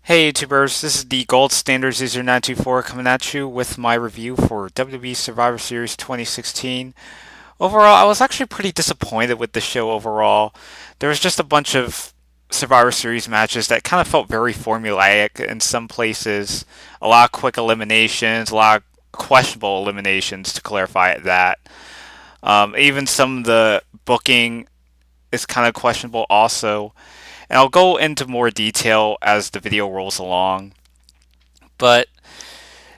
Hey YouTubers, this is the Gold Standard User924 coming at you with my review for WWE Survivor Series 2016. Overall, I was actually pretty disappointed with the show overall. There was just a bunch of Survivor Series matches that kind of felt very formulaic in some places. A lot of quick eliminations, a lot of questionable eliminations to clarify that. Even some of the booking is kind of questionable also. And I'll go into more detail as the video rolls along. But,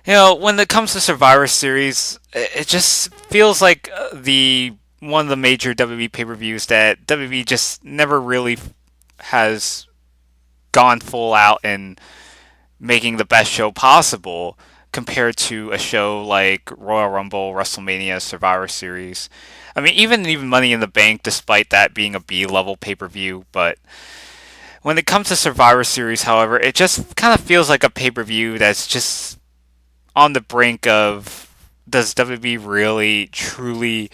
when it comes to Survivor Series, it just feels like the one of the major WWE pay-per-views that WWE just never really has gone full out in making the best show possible compared to a show like Royal Rumble, WrestleMania, Survivor Series. I mean, even Money in the Bank, despite that being a B level pay per view, but when it comes to Survivor Series, however, it just kind of feels like a pay per view that's just on the brink of, does WWE really truly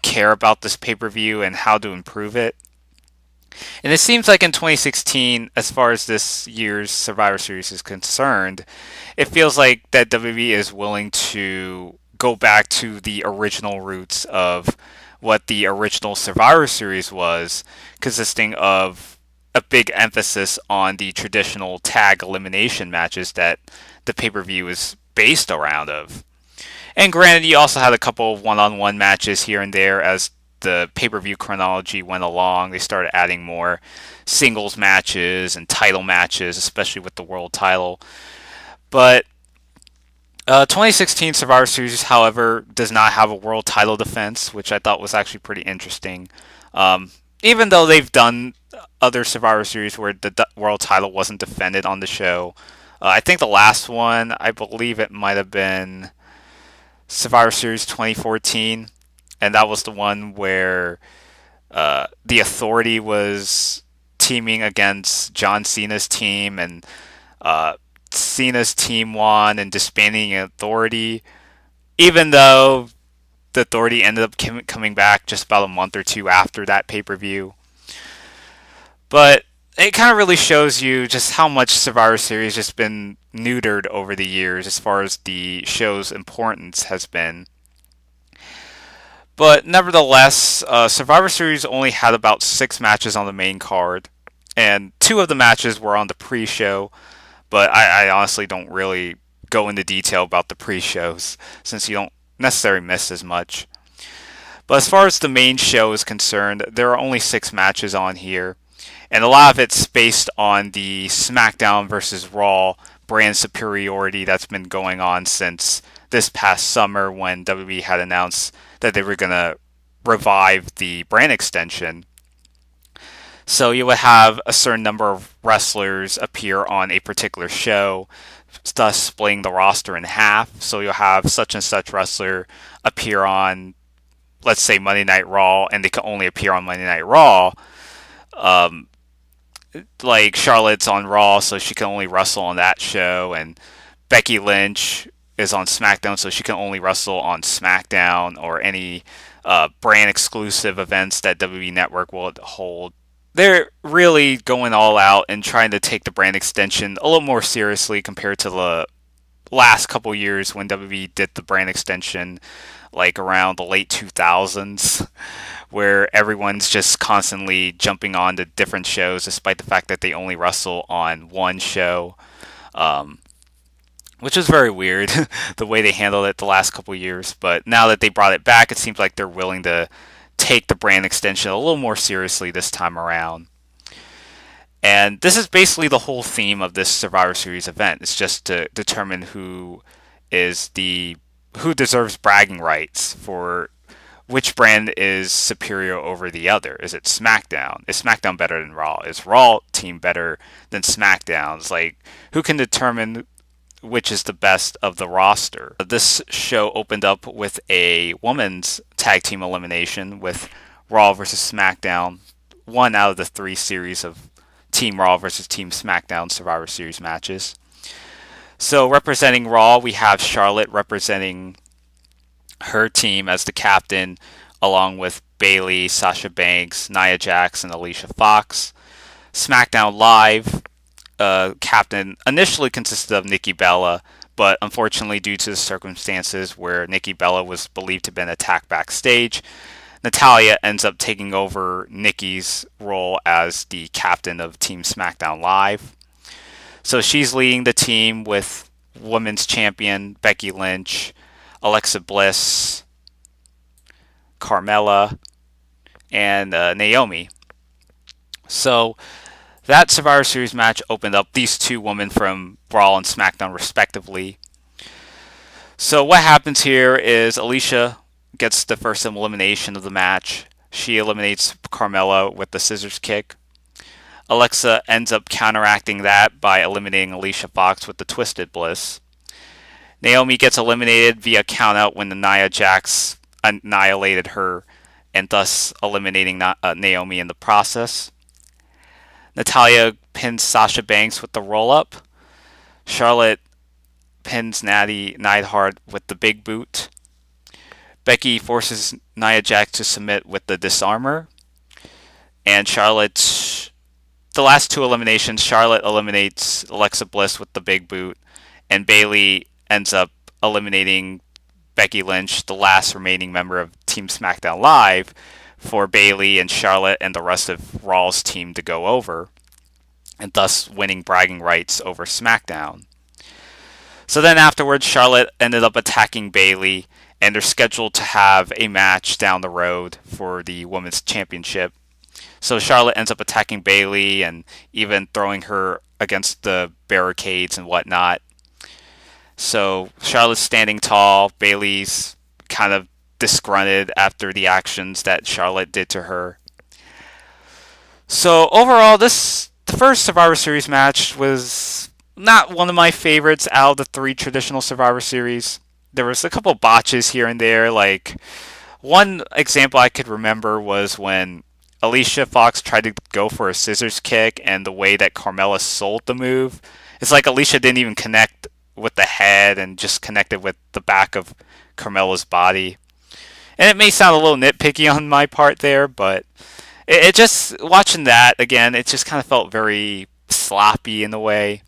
care about this pay per view and how to improve it? And it seems like in 2016, as far as this year's Survivor Series is concerned, it feels like that WWE is willing to go back to the original roots of what the original Survivor Series was, consisting of a big emphasis on the traditional tag elimination matches that the pay-per-view is based around of. And granted, you also had a couple of one-on-one matches here and there as the pay-per-view chronology went along. They started adding more singles matches and title matches, especially with the world title. But 2016 Survivor Series, however, does not have a world title defense, which I thought was actually pretty interesting. Even though they've done other Survivor Series where the world title wasn't defended on the show, I think the last one, I believe it might have been Survivor Series 2014, and that was the one where the Authority was teaming against John Cena's team, and Cena's team won and disbanding Authority, even though the Authority ended up coming back just about a month or two after that pay per view. But it kind of really shows you just how much Survivor Series has just been neutered over the years as far as the show's importance has been. But nevertheless, Survivor Series only had about 6 matches on the main card, and 2 of the matches were on the pre-show. But I honestly don't really go into detail about the pre-shows since you don't necessarily miss as much. But as far as the main show is concerned, there are only 6 matches on here, and a lot of it's based on the SmackDown versus Raw brand superiority that's been going on since this past summer when WWE had announced that they were going to revive the brand extension. So you would have a certain number of wrestlers appear on a particular show, thus splitting the roster in half. So you'll have such and such wrestler appear on, let's say, Monday Night Raw, and they can only appear on Monday Night Raw. Um, like Charlotte's on Raw, so she can only wrestle on that show, and Becky Lynch is on SmackDown, so she can only wrestle on SmackDown or any brand exclusive events that WWE Network will hold. They're really going all out and trying to take the brand extension a little more seriously compared to the last couple years when WWE did the brand extension, like around the late 2000s, where everyone's just constantly jumping on to different shows despite the fact that they only wrestle on one show. Um, which is very weird, the way they handled it the last couple years. But now that they brought it back, it seems like they're willing to take the brand extension a little more seriously this time around. And this is basically the whole theme of this Survivor Series event. It's just to determine who deserves bragging rights for which brand is superior over the other. Is it SmackDown? Is SmackDown better than Raw? Is Raw team better than SmackDown? It's like, who can determine which is the best of the roster? This show opened up with a women's tag team elimination with Raw versus SmackDown, one out of the 3 series of Team Raw versus Team SmackDown Survivor Series matches. So representing Raw, we have Charlotte representing her team as the captain, along with Bayley, Sasha Banks, Nia Jax, and Alicia Fox. SmackDown Live, captain initially consisted of Nikki Bella, but unfortunately, due to the circumstances where Nikki Bella was believed to have been attacked backstage, Natalya ends up taking over Nikki's role as the captain of Team SmackDown Live. So she's leading the team with Women's Champion Becky Lynch, Alexa Bliss, Carmella, and Naomi. So that Survivor Series match opened up these two women from Raw and SmackDown respectively. So what happens here is Alicia gets the first elimination of the match. She eliminates Carmella with the scissors kick. Alexa ends up counteracting that by eliminating Alicia Fox with the Twisted Bliss. Naomi gets eliminated via countout when the Nia Jax annihilated her, and thus eliminating Naomi in the process. Natalya pins Sasha Banks with the roll-up. Charlotte pins Natty Neidhart with the big boot. Becky forces Nia Jax to submit with the disarmor. And Charlotte, the last two eliminations, Charlotte eliminates Alexa Bliss with the big boot. And Bayley ends up eliminating Becky Lynch, the last remaining member of Team SmackDown Live, for Bayley and Charlotte and the rest of Raw's team to go over, and thus winning bragging rights over SmackDown. So then afterwards, Charlotte ended up attacking Bayley, and they're scheduled to have a match down the road for the Women's Championship. So Charlotte ends up attacking Bayley and even throwing her against the barricades and whatnot. So Charlotte's standing tall. Bayley's kind of disgruntled after the actions that Charlotte did to her. So overall, the first Survivor Series match was not one of my favorites out of the three traditional Survivor Series. There was a couple botches here and there. Like, one example I could remember was when Alicia Fox tried to go for a scissors kick, and the way that Carmella sold the move, it's like Alicia didn't even connect with the head and just connected with the back of Carmella's body. And it may sound a little nitpicky on my part there, but it just, watching that again, it just kind of felt very sloppy in a way.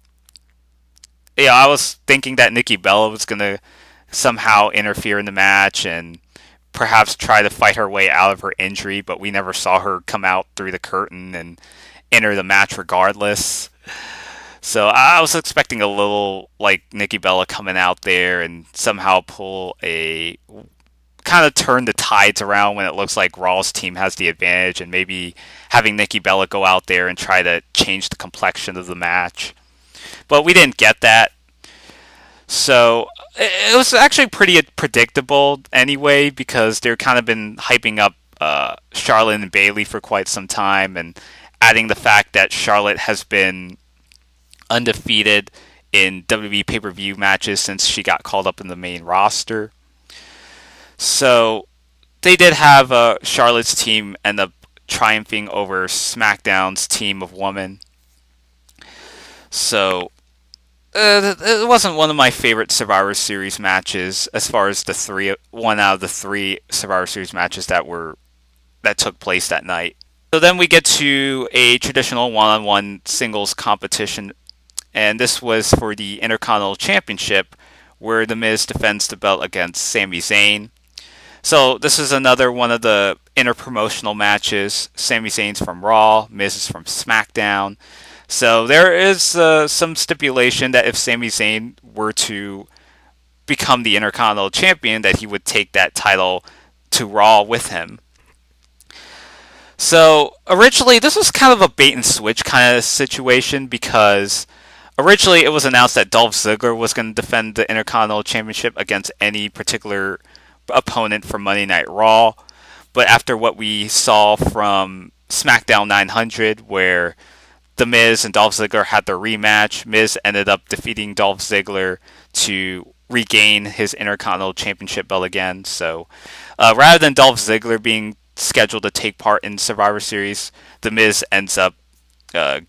Yeah, I was thinking that Nikki Bella was going to somehow interfere in the match and perhaps try to fight her way out of her injury, but we never saw her come out through the curtain and enter the match regardless. So I was expecting a little like Nikki Bella coming out there and somehow kind of turn the tides around when it looks like Raw's team has the advantage, and maybe having Nikki Bella go out there and try to change the complexion of the match. But we didn't get that. So it was actually pretty predictable anyway, because they've kind of been hyping up Charlotte and Bayley for quite some time, and adding the fact that Charlotte has been undefeated in WWE pay-per-view matches since she got called up in the main roster. So they did have Charlotte's team end up triumphing over SmackDown's team of women. So it wasn't one of my favorite Survivor Series matches as far as one out of the three Survivor Series matches that took place that night. So then we get to a traditional one-on-one singles competition, and this was for the Intercontinental Championship, where The Miz defends the belt against Sami Zayn. So this is another one of the interpromotional matches. Sami Zayn's from Raw, Miz is from SmackDown. So there is some stipulation that if Sami Zayn were to become the Intercontinental Champion, that he would take that title to Raw with him. So originally, this was kind of a bait and switch kind of situation, because originally it was announced that Dolph Ziggler was going to defend the Intercontinental Championship against any particular opponent from Monday Night Raw. But after what we saw from SmackDown 900, where The Miz and Dolph Ziggler had their rematch, Miz ended up defeating Dolph Ziggler to regain his Intercontinental Championship belt again. So rather than Dolph Ziggler being scheduled to take part in Survivor Series, The Miz ends up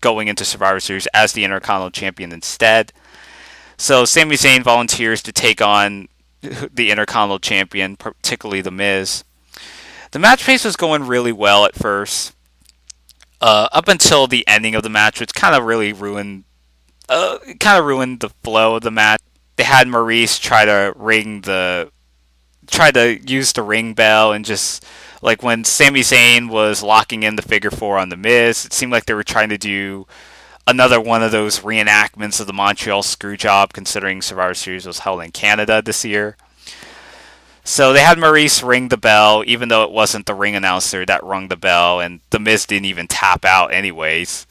going into Survivor Series as the Intercontinental Champion instead. So Sami Zayn volunteers to take on the Intercontinental Champion, particularly The Miz. The match pace was going really well at first, up until the ending of the match, which kind of really ruined kind of ruined the flow of the match. They had Maryse try to use the ring bell, and just like when Sami Zayn was locking in the figure four on the Miz, it seemed like they were trying to do another one of those reenactments of the Montreal Screwjob, considering Survivor Series was held in Canada this year. So they had Maryse ring the bell, even though it wasn't the ring announcer that rung the bell, and the Miz didn't even tap out anyways.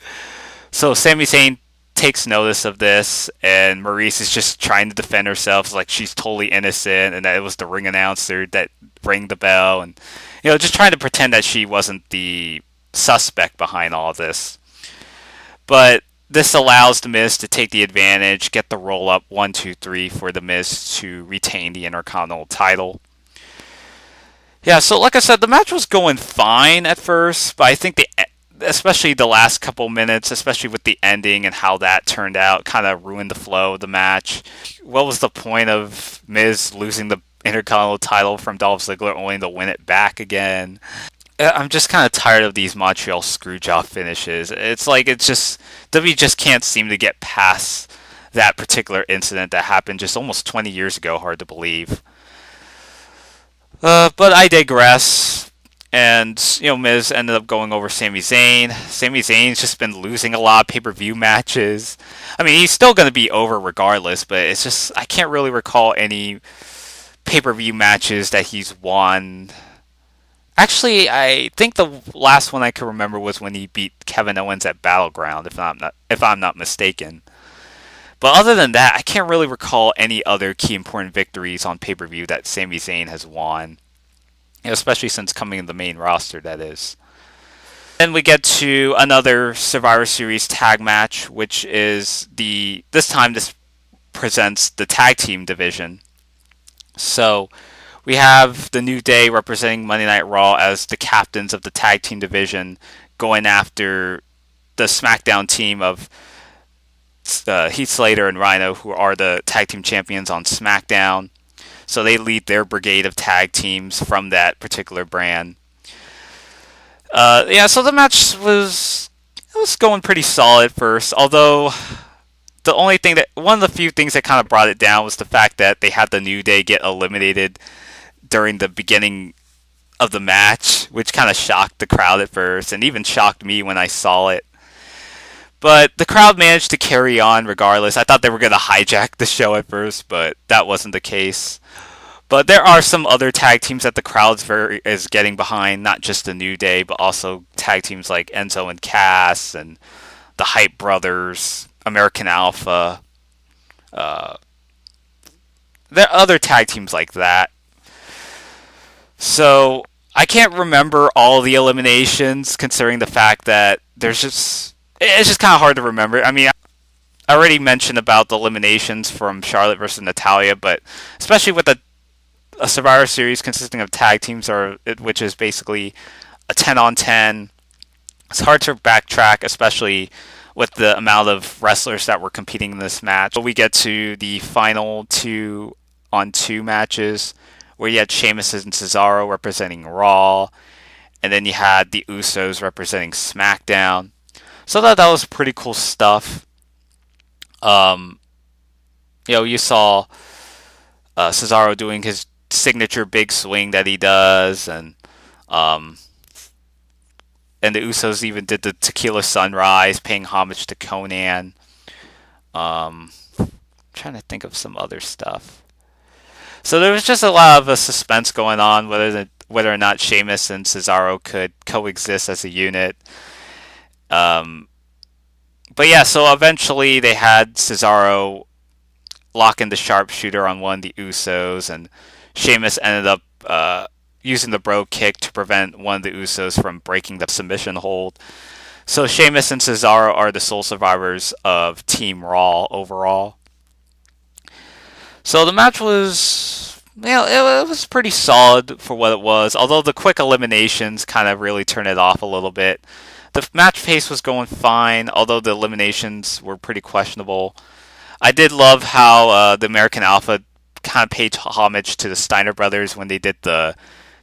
So Sami Zayn takes notice of this, and Maryse is just trying to defend herself, like she's totally innocent, and that it was the ring announcer that rang the bell, and just trying to pretend that she wasn't the suspect behind all of this. But this allows the Miz to take the advantage, get the roll up 1, 2, 3 for the Miz to retain the Intercontinental title. Yeah, so like I said, the match was going fine at first, but I think especially the last couple minutes, especially with the ending and how that turned out, kind of ruined the flow of the match. What was the point of Miz losing the Intercontinental title from Dolph Ziggler only to win it back again? I'm just kind of tired of these Montreal Screwjob finishes. It's like WWE just can't seem to get past that particular incident that happened just almost 20 years ago. Hard to believe. But I digress. And, Miz ended up going over Sami Zayn. Sami Zayn's just been losing a lot of pay-per-view matches. I mean, he's still going to be over regardless, but it's just, I can't really recall any pay-per-view matches that he's won. Actually, I think the last one I can remember was when he beat Kevin Owens at Battleground, if I'm not mistaken. But other than that, I can't really recall any other key important victories on pay-per-view that Sami Zayn has won. Especially since coming in the main roster, that is. Then we get to another Survivor Series tag match, which is this presents the tag team division. So we have the New Day representing Monday Night Raw as the captains of the tag team division, going after the Smackdown team of Heath Slater and Rhyno, who are the tag team champions on Smackdown. So they lead their brigade of tag teams from that particular brand. So the match was going pretty solid first, although one of the few things that kind of brought it down was the fact that they had the New Day get eliminated during the beginning of the match, which kind of shocked the crowd at first, and even shocked me when I saw it. But the crowd managed to carry on regardless. I thought they were going to hijack the show at first, but that wasn't the case. But there are some other tag teams that the crowd is getting behind, not just the New Day, but also tag teams like Enzo and Cass and the Hype Brothers, American Alpha. There are other tag teams like that. So I can't remember all the eliminations, considering the fact that it's just kind of hard to remember. I mean, I already mentioned about the eliminations from Charlotte versus Natayla, but especially with a Survivor Series consisting of tag teams, which is basically a 10-on-10, it's hard to backtrack, especially with the amount of wrestlers that were competing in this match. So we get to the final 2-on-2 matches, where you had Sheamus and Cesaro representing Raw, and then you had the Usos representing SmackDown. So that was pretty cool stuff. You saw Cesaro doing his signature big swing that he does, and the Usos even did the Tequila Sunrise, paying homage to Conan. Trying to think of some other stuff. So there was just a lot of suspense going on whether or not Sheamus and Cesaro could coexist as a unit. But yeah, so eventually they had Cesaro lock in the sharpshooter on one of the Usos, and Sheamus ended up using the bro kick to prevent one of the Usos from breaking the submission hold. So Sheamus and Cesaro are the sole survivors of Team Raw overall. So the match was, it was pretty solid for what it was, although the quick eliminations kind of really turned it off a little bit. The match pace was going fine, although the eliminations were pretty questionable. I did love how the American Alpha kind of paid homage to the Steiner brothers when they did the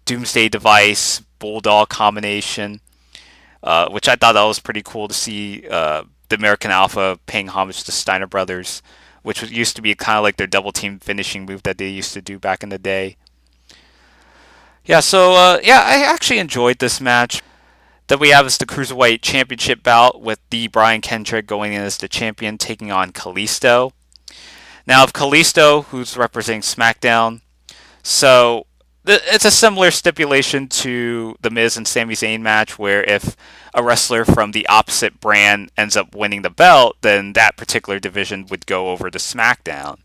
Doomsday Device Bulldog combination, which I thought that was pretty cool to see the American Alpha paying homage to Steiner Brothers, which used to be kind of like their double team finishing move that they used to do back in the day. Yeah, so I actually enjoyed this match. Then we have is the Cruiserweight Championship bout with the Brian Kendrick going in as the champion, taking on Kalisto. Now, of Kalisto, who's representing SmackDown, so it's a similar stipulation to the Miz and Sami Zayn match, where if a wrestler from the opposite brand ends up winning the belt, then that particular division would go over to SmackDown.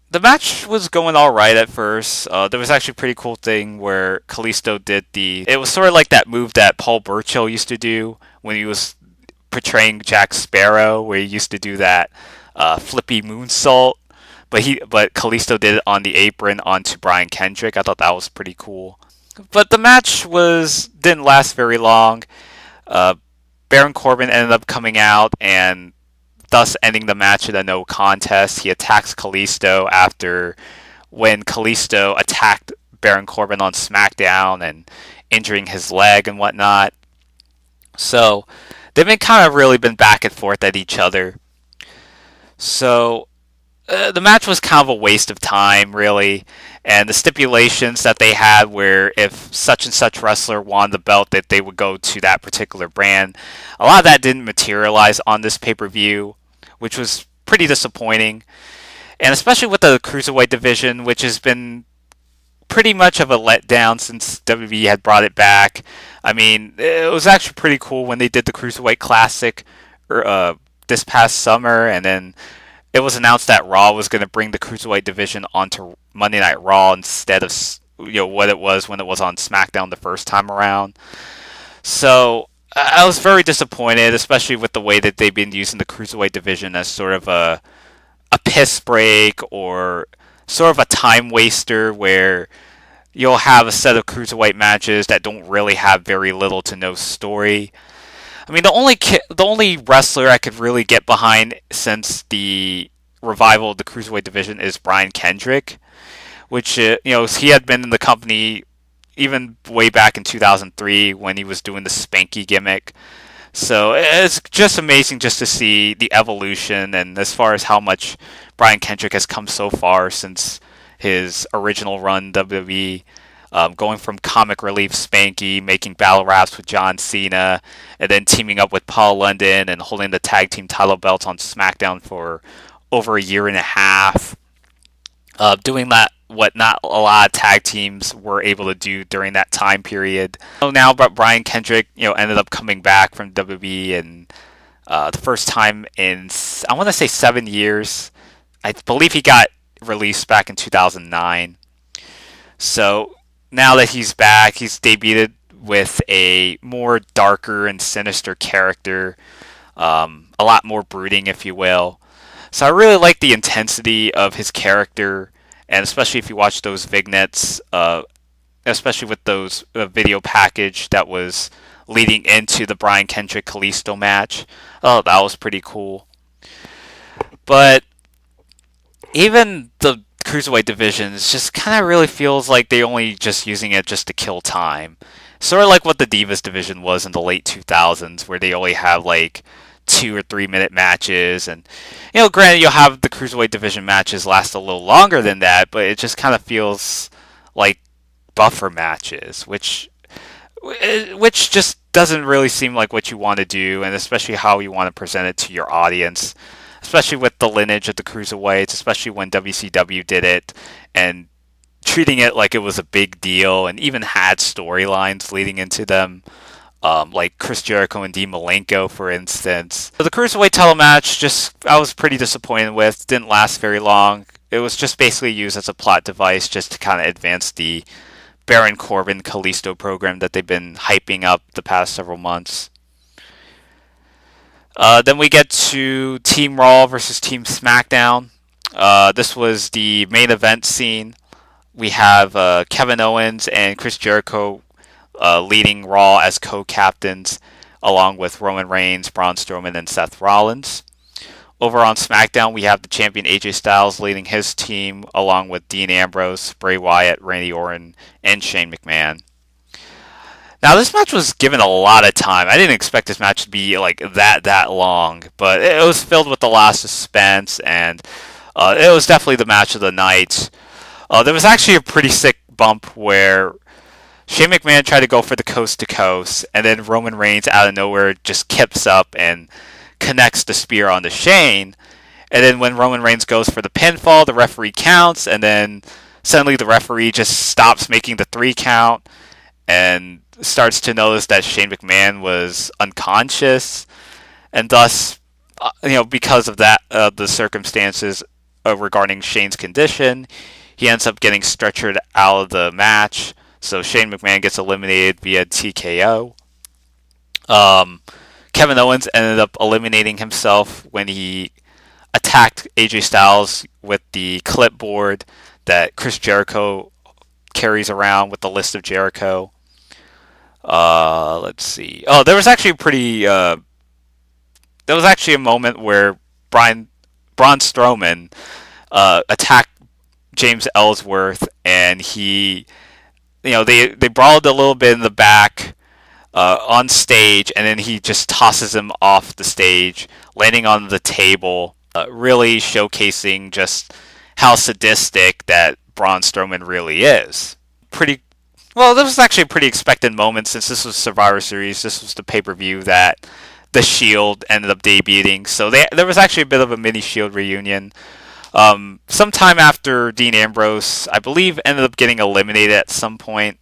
The match was going all right at first. There was actually a pretty cool thing where Kalisto did it was sort of like that move that Paul Burchill used to do when he was portraying Jack Sparrow, where he used to do that flippy moonsault. But Kalisto did it on the apron onto Brian Kendrick. I thought that was pretty cool. But the match didn't last very long. Baron Corbin ended up coming out and thus ending the match in a no contest. He attacks Kalisto after when Kalisto attacked Baron Corbin on SmackDown and injuring his leg and whatnot. So they've really been back and forth at each other. So the match was kind of a waste of time, really. And the stipulations that they had where if such and such wrestler won the belt, that they would go to that particular brand. A lot of that didn't materialize on this pay-per-view, which was pretty disappointing. And especially with the Cruiserweight division, which has been pretty much of a letdown since WWE had brought it back. I mean, it was actually pretty cool when they did the Cruiserweight Classic this past summer, and then it was announced that Raw was going to bring the Cruiserweight division onto Monday Night Raw instead of what it was when it was on SmackDown the first time around. So I was very disappointed, especially with the way that they've been using the Cruiserweight division as sort of a piss break or sort of a time waster where you'll have a set of Cruiserweight matches that don't really have very little to no story. I mean, the only wrestler I could really get behind since the revival of the Cruiserweight division is Brian Kendrick, which he had been in the company even way back in 2003 when he was doing the Spanky gimmick. So it's just amazing just to see the evolution, and as far as how much Brian Kendrick has come so far since his original run WWE. Going from comic relief Spanky, making battle raps with John Cena, and then teaming up with Paul London and holding the tag team title belts on SmackDown for over a year and a half. Doing that what not a lot of tag teams were able to do during that time period. So now Brian Kendrick, ended up coming back from WWE and the first time in, I want to say 7 years. I believe he got released back in 2009. So now that he's back, he's debuted with a more darker and sinister character, a lot more brooding, if you will. So I really like the intensity of his character, and especially if you watch those vignettes, especially with those video package that was leading into the Brian Kendrick Kalisto match. Oh, that was pretty cool. But even the Cruiserweight division just kind of really feels like they only just using it just to kill time. Sort of like what the Divas division was in the late 2000s, where they only have like 2 or 3 minute matches. And, granted, you'll have the Cruiserweight division matches last a little longer than that, but it just kind of feels like buffer matches, which just doesn't really seem like what you want to do, and especially how you want to present it to your audience. Especially with the lineage of the Cruiserweights, especially when WCW did it, and treating it like it was a big deal, and even had storylines leading into them, like Chris Jericho and Dean Malenko, for instance. So the Cruiserweight title match, I was pretty disappointed with. Didn't last very long. It was just basically used as a plot device just to kind of advance the Baron Corbin Kalisto program that they've been hyping up the past several months. Then we get to Team Raw versus Team SmackDown. This was the main event scene. We have Kevin Owens and Chris Jericho leading Raw as co-captains, along with Roman Reigns, Braun Strowman, and Seth Rollins. Over on SmackDown, we have the champion AJ Styles leading his team, along with Dean Ambrose, Bray Wyatt, Randy Orton, and Shane McMahon. Now, this match was given a lot of time. I didn't expect this match to be like that long, but it was filled with a lot of suspense, and it was definitely the match of the night. There was actually a pretty sick bump where Shane McMahon tried to go for the coast to coast, and then Roman Reigns out of nowhere just kips up and connects the spear onto Shane. And then when Roman Reigns goes for the pinfall, the referee counts, and then suddenly the referee just stops making the 3 count and starts to notice that Shane McMahon was unconscious, and thus, because of that, the circumstances regarding Shane's condition, he ends up getting stretchered out of the match. So Shane McMahon gets eliminated via TKO. Kevin Owens ended up eliminating himself when he attacked AJ Styles with the clipboard that Chris Jericho carries around with the list of Jericho. Let's see. Oh, there was actually a moment where Braun Strowman attacked James Ellsworth, and they brawled a little bit in the back on stage, and then he just tosses him off the stage, landing on the table, really showcasing just how sadistic that Braun Strowman really is. Well, this was actually a pretty expected moment since this was Survivor Series. This was the pay-per-view that the Shield ended up debuting, so there was actually a bit of a mini Shield reunion. Sometime after Dean Ambrose, I believe, ended up getting eliminated at some point,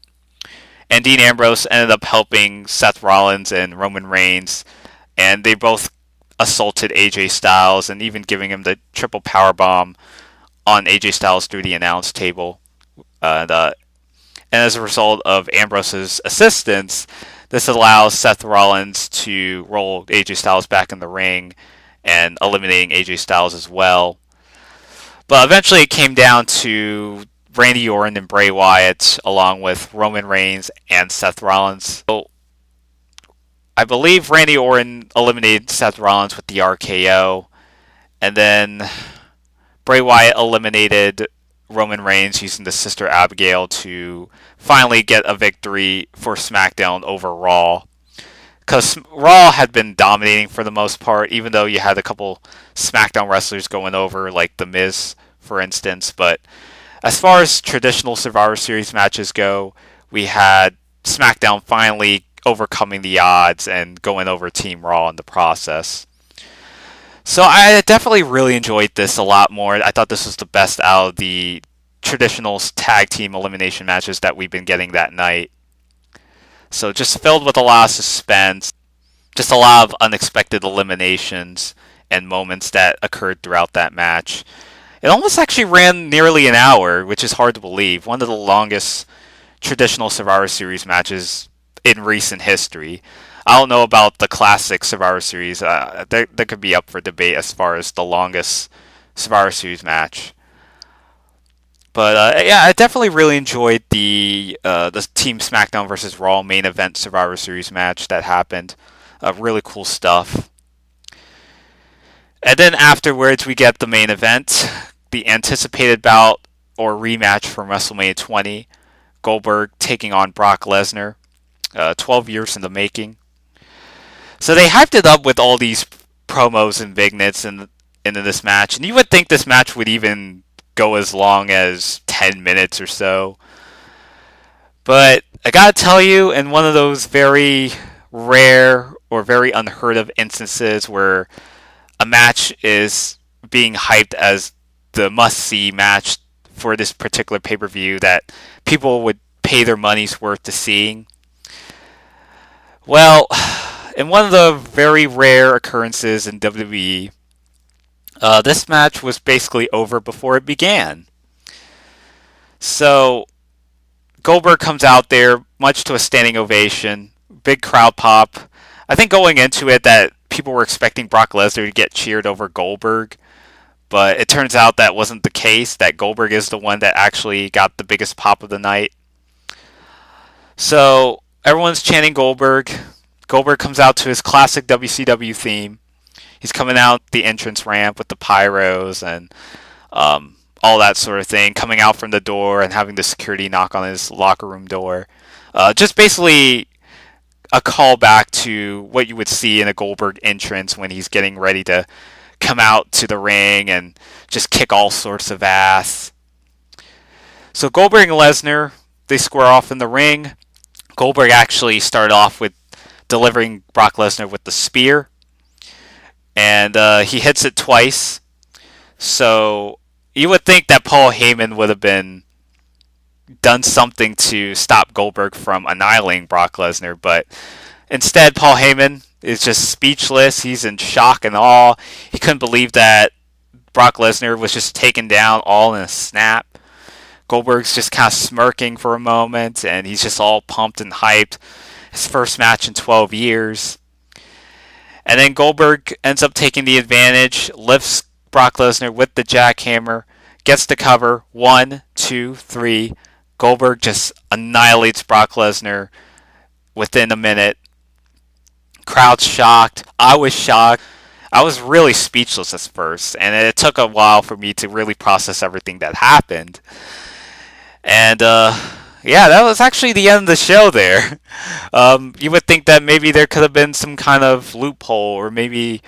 and Dean Ambrose ended up helping Seth Rollins and Roman Reigns, and they both assaulted AJ Styles and even giving him the triple powerbomb on AJ Styles through the announce table. And as a result of Ambrose's assistance, this allows Seth Rollins to roll AJ Styles back in the ring and eliminating AJ Styles as well. But eventually it came down to Randy Orton and Bray Wyatt, along with Roman Reigns and Seth Rollins. So I believe Randy Orton eliminated Seth Rollins with the RKO, and then Bray Wyatt eliminated Roman Reigns using the Sister Abigail to finally get a victory for SmackDown over Raw. Because Raw had been dominating for the most part, even though you had a couple SmackDown wrestlers going over, like The Miz, for instance. But as far as traditional Survivor Series matches go, we had SmackDown finally overcoming the odds and going over Team Raw in the process. So I definitely really enjoyed this a lot more. I thought this was the best out of the traditional tag team elimination matches that we've been getting that night. So just filled with a lot of suspense, just a lot of unexpected eliminations and moments that occurred throughout that match. It almost actually ran nearly an hour, which is hard to believe. One of the longest traditional Survivor Series matches in recent history. I don't know about the classic Survivor Series. That could be up for debate as far as the longest Survivor Series match. But yeah, I definitely really enjoyed the Team SmackDown versus Raw main event Survivor Series match that happened. Really cool stuff. And then afterwards, we get the main event, the anticipated bout or rematch from WrestleMania 20. Goldberg taking on Brock Lesnar. 12 years in the making. So they hyped it up with all these promos and vignettes into this match, and you would think this match would even go as long as 10 minutes or so. But I gotta tell you, in one of those very rare or very unheard of instances where a match is being hyped as the must-see match for this particular pay-per-view that people would pay their money's worth to seeing, well, in one of the very rare occurrences in WWE, this match was basically over before it began. So, Goldberg comes out there, much to a standing ovation, big crowd pop. I think going into it that people were expecting Brock Lesnar to get cheered over Goldberg, but it turns out that wasn't the case, that Goldberg is the one that actually got the biggest pop of the night. So, everyone's chanting Goldberg. Goldberg comes out to his classic WCW theme. He's coming out the entrance ramp with the pyros and all that sort of thing, coming out from the door and having the security knock on his locker room door. Just basically a callback to what you would see in a Goldberg entrance when he's getting ready to come out to the ring and just kick all sorts of ass. So Goldberg and Lesnar, they square off in the ring. Goldberg actually started off with delivering Brock Lesnar with the spear, and he hits it twice. So you would think that Paul Heyman would have been done something to stop Goldberg from annihilating Brock Lesnar, but instead Paul Heyman is just speechless. He's in shock and awe. He couldn't believe that Brock Lesnar was just taken down all in a snap. Goldberg's just kind of smirking for a moment, and he's just all pumped and hyped. His first match in 12 years. And then Goldberg ends up taking the advantage, lifts Brock Lesnar with the jackhammer, gets the cover. 1, 2, 3. Goldberg just annihilates Brock Lesnar within a minute. Crowd's shocked. I was shocked. I was really speechless at first, and it took a while for me to really process everything that happened. And yeah, that was actually the end of the show there. You would think that maybe there could have been some kind of loophole, or maybe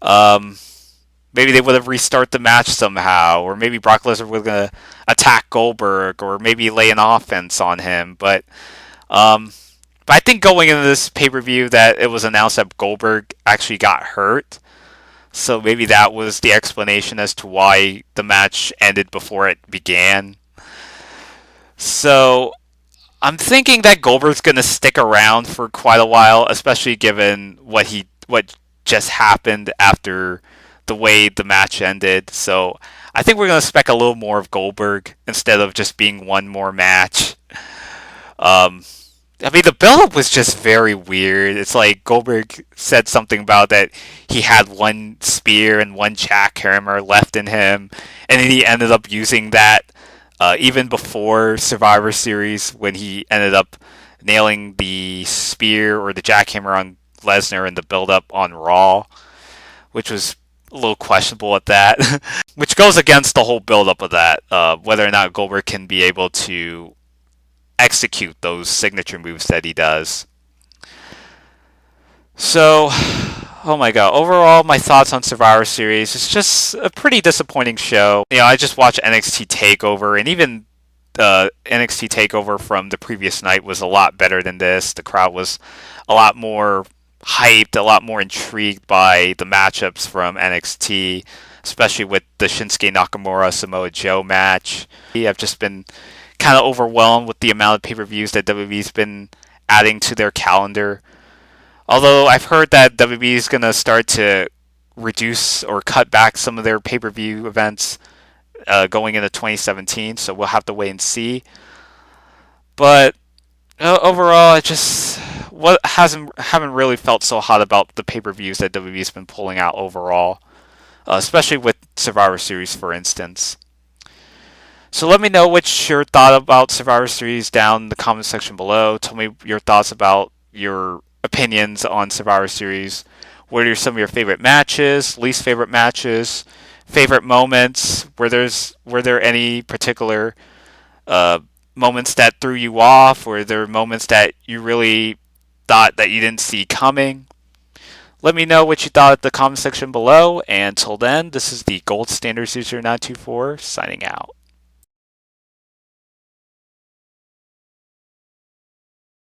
they would have restarted the match somehow, or maybe Brock Lesnar was going to attack Goldberg, or maybe lay an offense on him. But I think going into this pay-per-view that it was announced that Goldberg actually got hurt. So maybe that was the explanation as to why the match ended before it began. So I'm thinking that Goldberg's going to stick around for quite a while, especially given what just happened after the way the match ended. So I think we're going to expect a little more of Goldberg instead of just being one more match. I mean, the build-up was just very weird. It's like Goldberg said something about that he had one spear and one jackhammer left in him, and then he ended up using that even before Survivor Series when he ended up nailing the spear or the jackhammer on Lesnar in the build-up on Raw, which was a little questionable at that, which goes against the whole build-up of that, whether or not Goldberg can be able to execute those signature moves that he does. So, oh my god, overall my thoughts on Survivor Series, it's just a pretty disappointing show. You know, I just watched NXT TakeOver, and even NXT TakeOver from the previous night was a lot better than this. The crowd was a lot more hyped, a lot more intrigued by the matchups from NXT, especially with the Shinsuke Nakamura Samoa Joe match. I've just been kind of overwhelmed with the amount of pay-per-views that WWE's been adding to their calendar. Although I've heard that WWE is going to start to reduce or cut back some of their pay-per-view events going into 2017, so we'll have to wait and see. But overall, it just haven't really felt so hot about the pay-per-views that WWE's been pulling out overall, especially with Survivor Series, for instance. So let me know what your thought about Survivor Series down in the comment section below. Tell me your thoughts about your opinions on Survivor Series. What are some of your favorite matches, least favorite matches, favorite moments? Were there any particular moments that threw you off? Were there moments that you really thought that you didn't see coming? Let me know what you thought at the comment section below. And until then, this is the Gold Standards User 924 signing out.